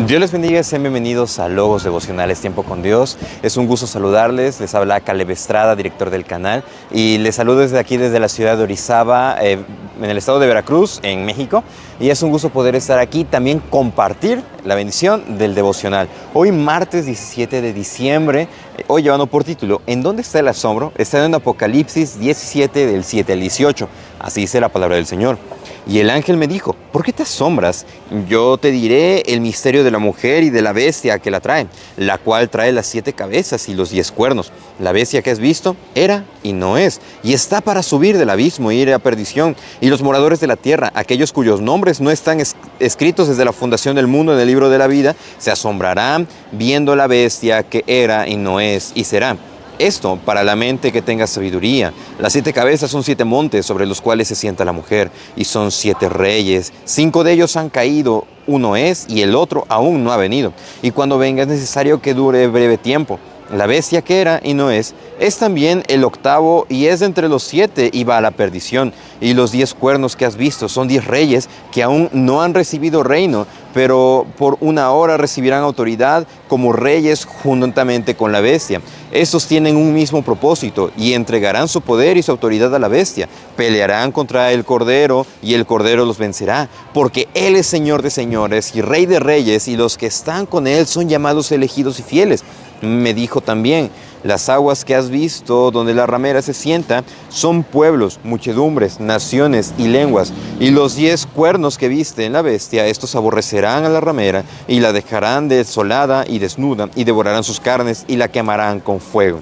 Dios les bendiga, sean bienvenidos a Logos Devocionales Tiempo con Dios. Es un gusto saludarles, les habla Caleb Estrada, director del canal, y les saludo desde aquí, desde la ciudad de Orizaba, en el estado de Veracruz, en México. Y es un gusto poder estar aquí, también compartir la bendición del devocional. Hoy martes 17 de diciembre, hoy llevando por título, ¿En dónde está el asombro? Está en Apocalipsis 17 del 7 al 18, así dice la palabra del Señor. Y el ángel me dijo, ¿por qué te asombras? Yo te diré el misterio de la mujer y de la bestia que la trae, la cual trae las 7 cabezas y los 10 cuernos. La bestia que has visto era y no es, y está para subir del abismo e ir a perdición. Y los moradores de la tierra, aquellos cuyos nombres no están escritos desde la fundación del mundo en el libro de la vida, se asombrarán viendo la bestia que era y no es y será. Esto para la mente que tenga sabiduría. Las 7 cabezas son 7 montes sobre los cuales se sienta la mujer, y son 7 reyes. 5 de ellos han caído, uno es y el otro aún no ha venido. Y cuando venga es necesario que dure breve tiempo. La bestia que era y no es también el octavo y es de entre los 7 y va a la perdición. Y los 10 cuernos que has visto son 10 reyes que aún no han recibido reino, pero por una hora recibirán autoridad como reyes juntamente con la bestia. Estos tienen un mismo propósito y entregarán su poder y su autoridad a la bestia. Pelearán contra el Cordero y el Cordero los vencerá, porque Él es Señor de señores y Rey de reyes, y los que están con Él son llamados elegidos y fieles. Me dijo también, las aguas que has visto donde la ramera se sienta son pueblos, muchedumbres, naciones y lenguas. Y los 10 cuernos que viste en la bestia, estos aborrecerán a la ramera y la dejarán desolada y desnuda, y devorarán sus carnes y la quemarán con fuego.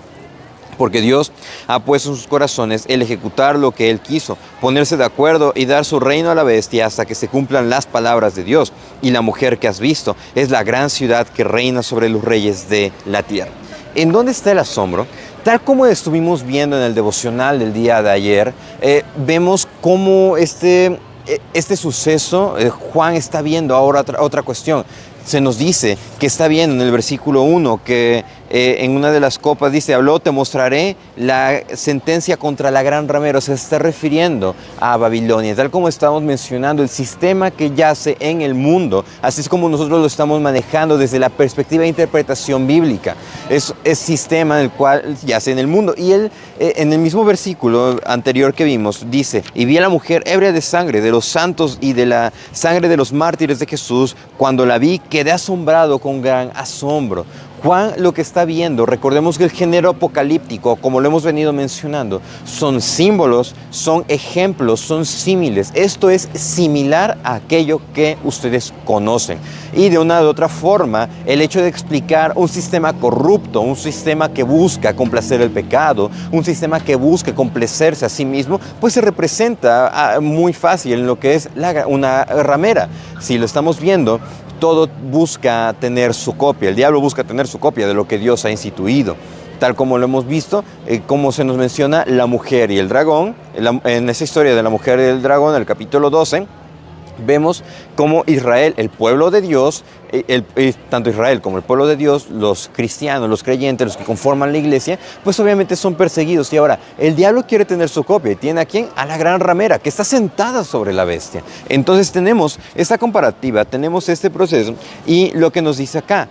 Porque Dios ha puesto en sus corazones el ejecutar lo que Él quiso, ponerse de acuerdo y dar su reino a la bestia hasta que se cumplan las palabras de Dios. Y la mujer que has visto es la gran ciudad que reina sobre los reyes de la tierra. ¿En dónde está el asombro? Tal como estuvimos viendo en el devocional del día de ayer, vemos cómo este suceso, Juan está viendo ahora otra cuestión. Se nos dice que está viendo en el versículo 1 que en una de las copas dice, habló, te mostraré la sentencia contra la gran ramera. Se está refiriendo a Babilonia, tal como estamos mencionando, el sistema que yace en el mundo, así es como nosotros lo estamos manejando desde la perspectiva de interpretación bíblica. Es sistema en el cual yace en el mundo. Y él, en el mismo versículo anterior que vimos, dice, y vi a la mujer ebria de sangre, de los santos y de la sangre de los mártires de Jesús. Cuando la vi, quedé asombrado con gran asombro. Juan lo que está viendo, recordemos que el género apocalíptico, como lo hemos venido mencionando, son símbolos, son ejemplos, son símiles. Esto es similar a aquello que ustedes conocen. Y de una u otra forma, el hecho de explicar un sistema corrupto, un sistema que busca complacer el pecado, un sistema que busca complacerse a sí mismo, pues se representa muy fácil en lo que es una ramera. Si lo estamos viendo, todo busca tener su copia, el diablo busca tener su copia de lo que Dios ha instituido. Tal como lo hemos visto, como se nos menciona la mujer y el dragón, en esa historia de la mujer y el dragón, en el capítulo 12, vemos cómo Israel, el pueblo de Dios, tanto Israel como el pueblo de Dios, los cristianos, los creyentes, los que conforman la iglesia, pues obviamente son perseguidos. Y ahora, el diablo quiere tener su copia. ¿Y tiene a quién? A la gran ramera, que está sentada sobre la bestia. Entonces tenemos esta comparativa, tenemos este proceso, y lo que nos dice acá,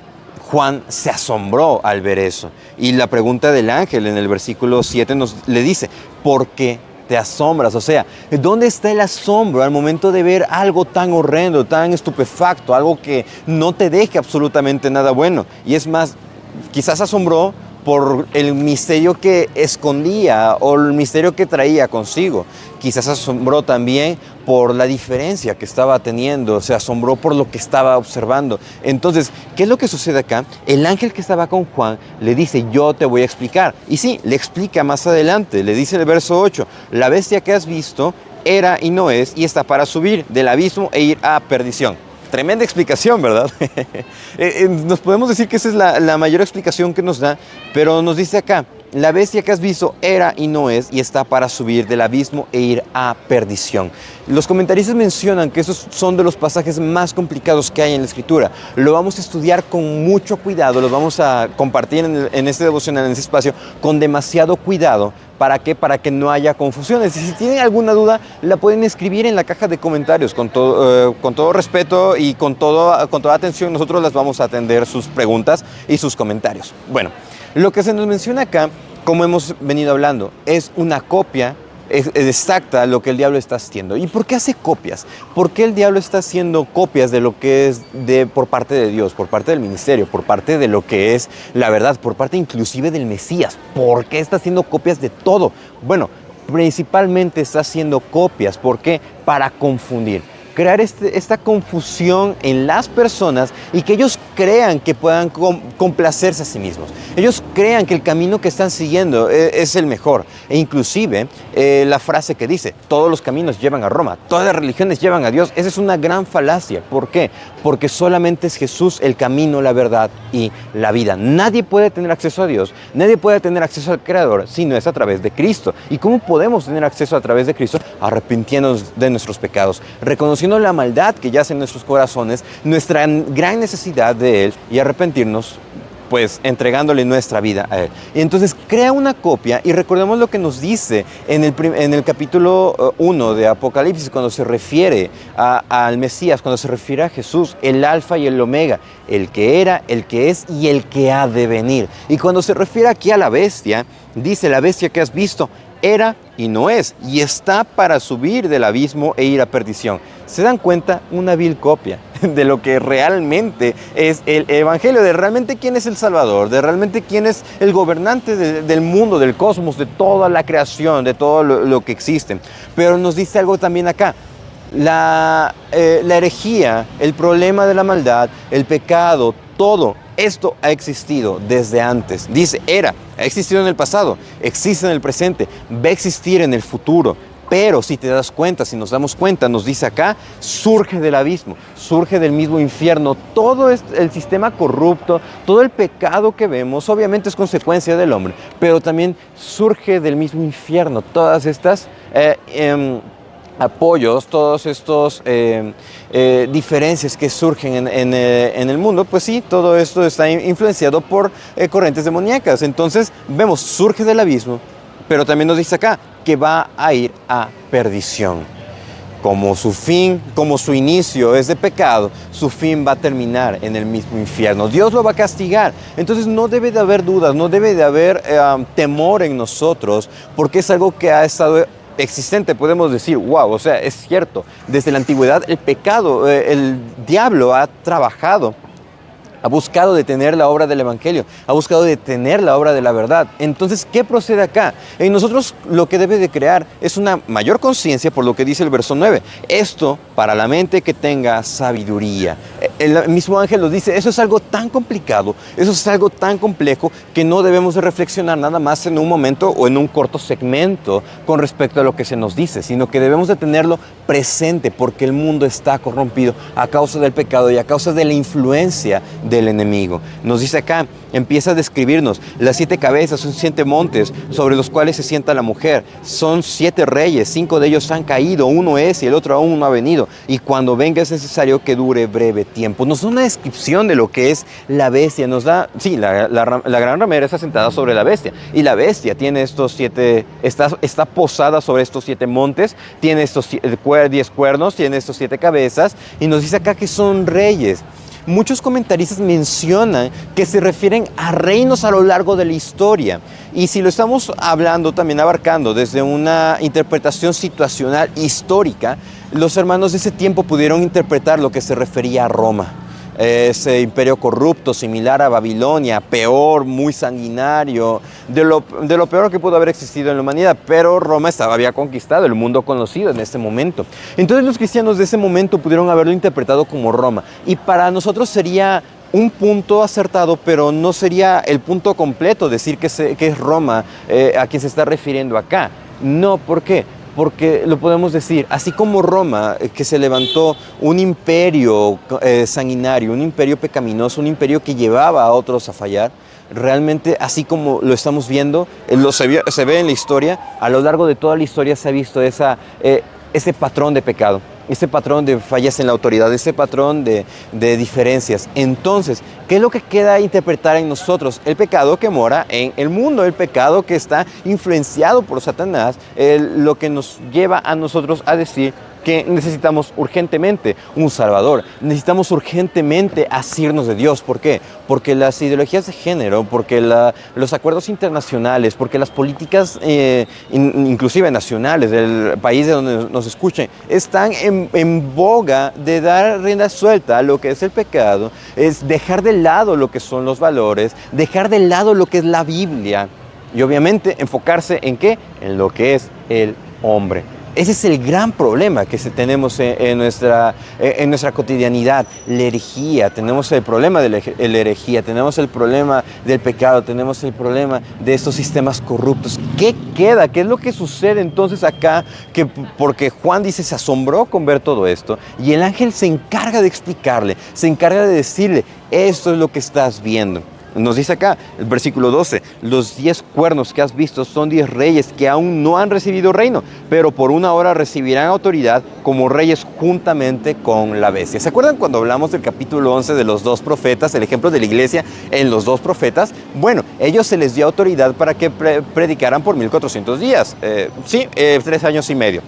Juan se asombró al ver eso. Y la pregunta del ángel en el versículo 7 le dice, ¿por qué te asombras? O sea, ¿dónde está el asombro al momento de ver algo tan horrendo, tan estupefacto, algo que no te deje absolutamente nada bueno? Y es más, quizás asombró por el misterio que escondía o el misterio que traía consigo. Quizás asombró también por la diferencia que estaba teniendo, se asombró por lo que estaba observando. Entonces, ¿qué es lo que sucede acá? El ángel que estaba con Juan le dice, yo te voy a explicar. Y sí, le explica más adelante, le dice en el verso 8, la bestia que has visto era y no es, y está para subir del abismo e ir a perdición. Tremenda explicación, ¿verdad? Nos podemos decir que esa es la mayor explicación que nos da, pero nos dice acá, la bestia que has visto era y no es, y está para subir del abismo e ir a perdición. Los comentaristas mencionan que esos son de los pasajes más complicados que hay en la Escritura. Lo vamos a estudiar con mucho cuidado, lo vamos a compartir en este devocional, en ese espacio, con demasiado cuidado, ¿Para qué? Para que no haya confusiones. Y si tienen alguna duda, la pueden escribir en la caja de comentarios. Con todo respeto y con toda atención, nosotros las vamos a atender sus preguntas y sus comentarios. Bueno, lo que se nos menciona acá, como hemos venido hablando, es una copia exacta lo que el diablo está haciendo. ¿Y por qué hace copias? ¿Por qué el diablo está haciendo copias de lo que es por parte de Dios, por parte del ministerio, por parte de lo que es la verdad, por parte inclusive del Mesías? ¿Por qué está haciendo copias de todo? Bueno, principalmente está haciendo copias. ¿Por qué? Para confundir. Crear esta confusión en las personas y que ellos crean que puedan complacerse a sí mismos. Ellos crean que el camino que están siguiendo es el mejor. E inclusive la frase que dice, todos los caminos llevan a Roma, todas las religiones llevan a Dios, esa es una gran falacia. ¿Por qué? Porque solamente es Jesús el camino, la verdad y la vida. Nadie puede tener acceso a Dios, nadie puede tener acceso al Creador si no es a través de Cristo. ¿Y cómo podemos tener acceso a través de Cristo? Arrepintiéndonos de nuestros pecados, reconociendo la maldad que yace en nuestros corazones, nuestra gran necesidad de Él y arrepentirnos, pues entregándole nuestra vida a Él. Y entonces crea una copia y recordemos lo que nos dice en el capítulo 1 de Apocalipsis, cuando se refiere al Mesías, cuando se refiere a Jesús, el alfa y el omega, el que era, el que es y el que ha de venir. Y cuando se refiere aquí a la bestia, dice, la bestia que has visto era y no es, y está para subir del abismo e ir a perdición. ¿Se dan cuenta? Una vil copia de lo que realmente es el Evangelio, de realmente quién es el Salvador, de realmente quién es el gobernante del mundo, del cosmos, de toda la creación, de todo lo que existe. Pero nos dice algo también acá. La herejía, el problema de la maldad, el pecado, todo esto ha existido desde antes. Dice, ha existido en el pasado, existe en el presente, va a existir en el futuro. Pero si te das cuenta, si nos damos cuenta, nos dice acá, surge del abismo, surge del mismo infierno. Todo el sistema corrupto, todo el pecado que vemos, obviamente es consecuencia del hombre, pero también surge del mismo infierno. Todas estas apoyos, todos estos diferencias que surgen en el mundo, pues sí, todo esto está influenciado por corrientes demoníacas. Entonces vemos, surge del abismo, pero también nos dice acá que va a ir a perdición. Como su fin, como su inicio es de pecado, su fin va a terminar en el mismo infierno. Dios lo va a castigar. Entonces no debe de haber dudas, no debe de haber temor en nosotros, porque es algo que ha estado existente. Podemos decir, wow, o sea, es cierto. Desde la antigüedad el pecado, el diablo ha trabajado, ha buscado detener la obra del Evangelio, ha buscado detener la obra de la verdad. Entonces, ¿qué procede acá? En nosotros lo que debe de crear es una mayor conciencia, por lo que dice el verso 9. Esto para la mente que tenga sabiduría. El mismo ángel nos dice, eso es algo tan complicado, eso es algo tan complejo, que no debemos de reflexionar nada más en un momento o en un corto segmento con respecto a lo que se nos dice, sino que debemos de tenerlo presente, porque el mundo está corrompido a causa del pecado y a causa de la influencia del enemigo. Nos dice acá, empieza a describirnos, las 7 cabezas son 7 montes sobre los cuales se sienta la mujer, son 7 reyes, 5 de ellos han caído, uno es y el otro aún no ha venido, y cuando venga es necesario que dure breve tiempo. Nos da una descripción de lo que es la bestia, nos da, sí, la gran ramera está sentada sobre la bestia, y la bestia tiene estos 7, está posada sobre estos 7 montes, tiene estos 10 cuernos, tiene estos 7 cabezas, y nos dice acá que son reyes. Muchos comentaristas mencionan que se refieren a reinos a lo largo de la historia. Y si lo estamos hablando, también abarcando desde una interpretación situacional histórica, los hermanos de ese tiempo pudieron interpretar lo que se refería a Roma. Ese imperio corrupto, similar a Babilonia, peor, muy sanguinario, de lo peor que pudo haber existido en la humanidad, pero Roma había conquistado el mundo conocido en ese momento. Entonces los cristianos de ese momento pudieron haberlo interpretado como Roma, y para nosotros sería un punto acertado, pero no sería el punto completo decir que es Roma a quien se está refiriendo acá. No, ¿por qué? Porque lo podemos decir, así como Roma, que se levantó un imperio sanguinario, un imperio pecaminoso, un imperio que llevaba a otros a fallar, realmente así como lo estamos viendo, se ve en la historia, a lo largo de toda la historia se ha visto ese patrón de pecado. ese patrón de fallas en la autoridad, ese patrón de diferencias. Entonces, ¿qué es lo que queda a interpretar en nosotros? El pecado que mora en el mundo, el pecado que está influenciado por Satanás, lo que nos lleva a nosotros a decir que necesitamos urgentemente un Salvador, necesitamos urgentemente asirnos de Dios. ¿Por qué? Porque las ideologías de género, porque los acuerdos internacionales, porque las políticas inclusive nacionales del país de donde nos escuchen, están en boga de dar rienda suelta a lo que es el pecado, es dejar de lado lo que son los valores, dejar de lado lo que es la Biblia y obviamente enfocarse ¿en qué? En lo que es el hombre. Ese es el gran problema que tenemos en nuestra cotidianidad, la herejía. Tenemos el problema de la herejía, tenemos el problema del pecado, tenemos el problema de estos sistemas corruptos. ¿Qué queda? ¿Qué es lo que sucede entonces acá? Porque Juan dice, se asombró con ver todo esto y el ángel se encarga de explicarle, se encarga de decirle, esto es lo que estás viendo. Nos dice acá, el versículo 12, los 10 cuernos que has visto son 10 reyes que aún no han recibido reino, pero por una hora recibirán autoridad como reyes juntamente con la bestia. ¿Se acuerdan cuando hablamos del capítulo 11 de los 2 profetas, el ejemplo de la iglesia en los 2 profetas? Bueno, ellos se les dio autoridad para que predicaran por 1400 días, 3 años y medio.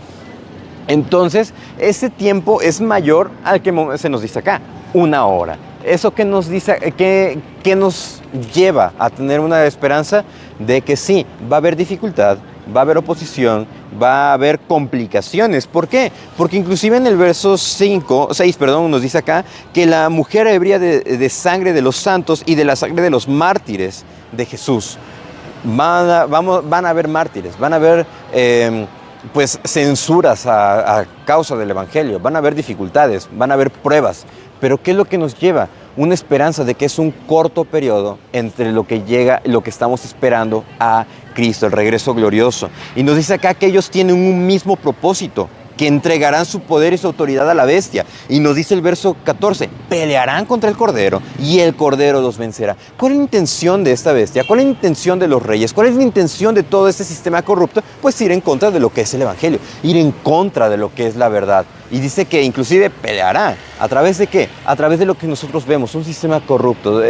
Entonces, ese tiempo es mayor al que se nos dice acá, una hora. Eso que nos dice, que nos lleva a tener una esperanza de que sí, va a haber dificultad, va a haber oposición, va a haber complicaciones. ¿Por qué? Porque inclusive en el verso 6, nos dice acá que la mujer hebría de sangre de los santos y de la sangre de los mártires de Jesús. Van a haber mártires, van a haber censuras a causa del evangelio, van a haber dificultades, van a haber pruebas. Pero ¿qué es lo que nos lleva? Una esperanza de que es un corto periodo entre lo que llega, lo que estamos esperando a Cristo, el regreso glorioso. Y nos dice acá que ellos tienen un mismo propósito, que entregarán su poder y su autoridad a la bestia. Y nos dice el verso 14, pelearán contra el Cordero y el Cordero los vencerá. ¿Cuál es la intención de esta bestia? ¿Cuál es la intención de los reyes? ¿Cuál es la intención de todo este sistema corrupto? Pues ir en contra de lo que es el Evangelio, ir en contra de lo que es la verdad. Y dice que inclusive peleará. ¿A través de qué? A través de lo que nosotros vemos, un sistema corrupto,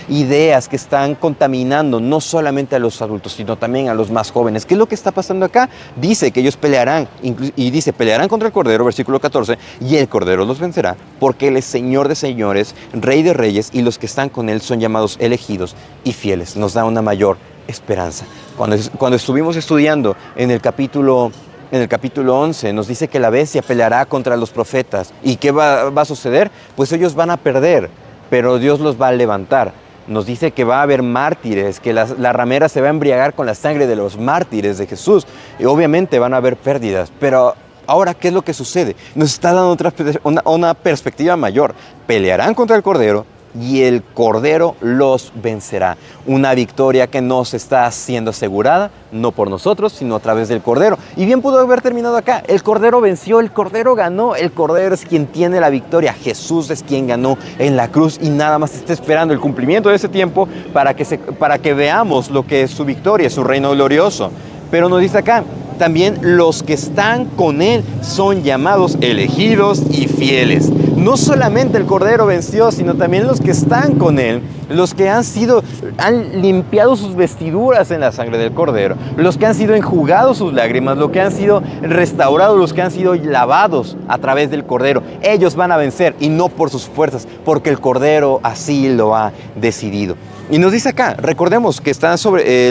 ideas que están contaminando no solamente a los adultos, sino también a los más jóvenes. ¿Qué es lo que está pasando acá? Dice que ellos pelearán, y dice, pelearán contra el Cordero, versículo 14, y el Cordero los vencerá, porque Él es Señor de señores, Rey de reyes, y los que están con Él son llamados elegidos y fieles. Nos da una mayor esperanza. Cuando estuvimos estudiando en el capítulo 11 nos dice que la bestia peleará contra los profetas. ¿Y qué va a suceder? Pues ellos van a perder, pero Dios los va a levantar. Nos dice que va a haber mártires, que la ramera se va a embriagar con la sangre de los mártires de Jesús. Y obviamente van a haber pérdidas, pero ahora, ¿qué es lo que sucede? Nos está dando una perspectiva mayor. Pelearán contra el Cordero y el Cordero los vencerá. Una victoria que nos está siendo asegurada, no por nosotros, sino a través del Cordero. Y bien pudo haber terminado acá. El Cordero venció, el Cordero ganó, el Cordero es quien tiene la victoria. Jesús es quien ganó en la cruz y nada más está esperando el cumplimiento de ese tiempo para que veamos lo que es su victoria, su reino glorioso. Pero nos dice acá, también los que están con Él son llamados elegidos y fieles. No solamente el Cordero venció, sino también los que están con Él, los que han limpiado sus vestiduras en la sangre del Cordero, los que han sido enjugados sus lágrimas, los que han sido restaurados, los que han sido lavados a través del Cordero. Ellos van a vencer y no por sus fuerzas, porque el Cordero así lo ha decidido. Y nos dice acá, recordemos que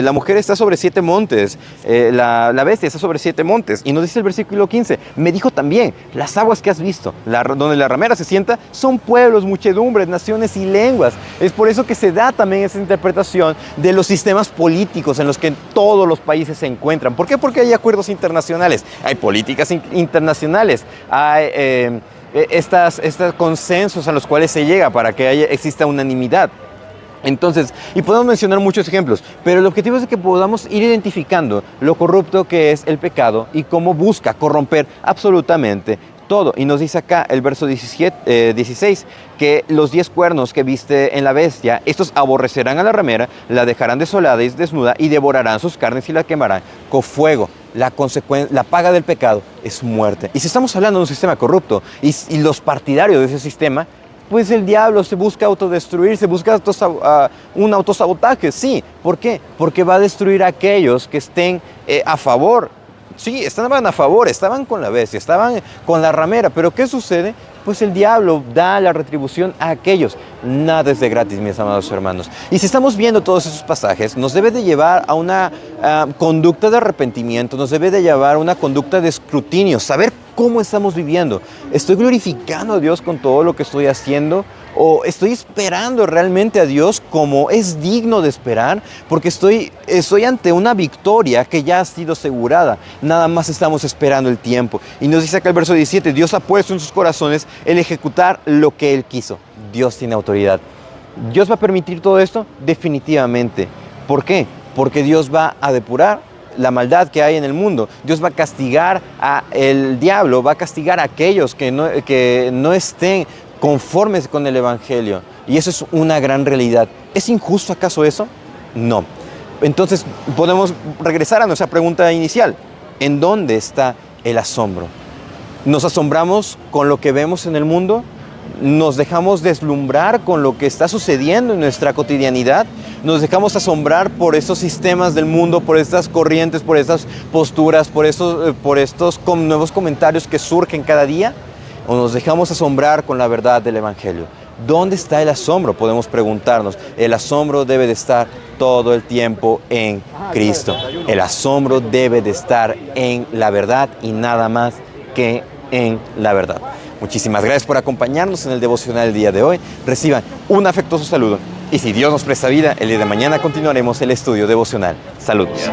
la mujer está sobre 7 montes, la bestia está sobre 7 montes. Y nos dice el versículo 15, me dijo también, las aguas que has visto, donde la ramera se sienta, son pueblos, muchedumbres, naciones y lenguas. Es por eso que se da también esa interpretación de los sistemas políticos en los que todos los países se encuentran. ¿Por qué? Porque hay acuerdos internacionales, hay políticas internacionales, hay estos consensos a los cuales se llega para que exista unanimidad. Entonces, y podemos mencionar muchos ejemplos, pero el objetivo es que podamos ir identificando lo corrupto que es el pecado y cómo busca corromper absolutamente todo. Y nos dice acá el verso 16, que los 10 cuernos que viste en la bestia, estos aborrecerán a la ramera, la dejarán desolada y desnuda y devorarán sus carnes y la quemarán con fuego. la paga del pecado es muerte. Y si estamos hablando de un sistema corrupto y los partidarios de ese sistema, pues el diablo se busca autodestruir, se busca un autosabotaje, sí. ¿Por qué? Porque va a destruir a aquellos que estén a favor. Sí, estaban a favor, estaban con la bestia, estaban con la ramera, pero ¿qué sucede? Pues el diablo da la retribución a aquellos. Nada es de gratis, mis amados hermanos. Y si estamos viendo todos esos pasajes, nos debe de llevar a una conducta de arrepentimiento, nos debe de llevar a una conducta de escrutinio, saber cómo estamos viviendo. ¿Estoy glorificando a Dios con todo lo que estoy haciendo? ¿O estoy esperando realmente a Dios como es digno de esperar? Porque estoy ante una victoria que ya ha sido asegurada. Nada más estamos esperando el tiempo. Y nos dice acá el verso 17, Dios ha puesto en sus corazones el ejecutar lo que Él quiso. Dios tiene autoridad. ¿Dios va a permitir todo esto? Definitivamente. ¿Por qué? Porque Dios va a depurar la maldad que hay en el mundo. Dios va a castigar al diablo, va a castigar a aquellos que no estén conformes con el Evangelio. Y eso es una gran realidad. ¿Es injusto acaso eso? No. Entonces podemos regresar a nuestra pregunta inicial. ¿En dónde está el asombro? ¿Nos asombramos con lo que vemos en el mundo? ¿Nos dejamos deslumbrar con lo que está sucediendo en nuestra cotidianidad? ¿Nos dejamos asombrar por estos sistemas del mundo, por estas corrientes, por estas posturas, por estos nuevos comentarios que surgen cada día? ¿O nos dejamos asombrar con la verdad del Evangelio? ¿Dónde está el asombro? Podemos preguntarnos. El asombro debe de estar todo el tiempo en Cristo. El asombro debe de estar en la verdad y nada más que en la verdad. Muchísimas gracias por acompañarnos en el devocional del día de hoy. Reciban un afectuoso saludo. Y si Dios nos presta vida, el día de mañana continuaremos el estudio devocional. Saludos.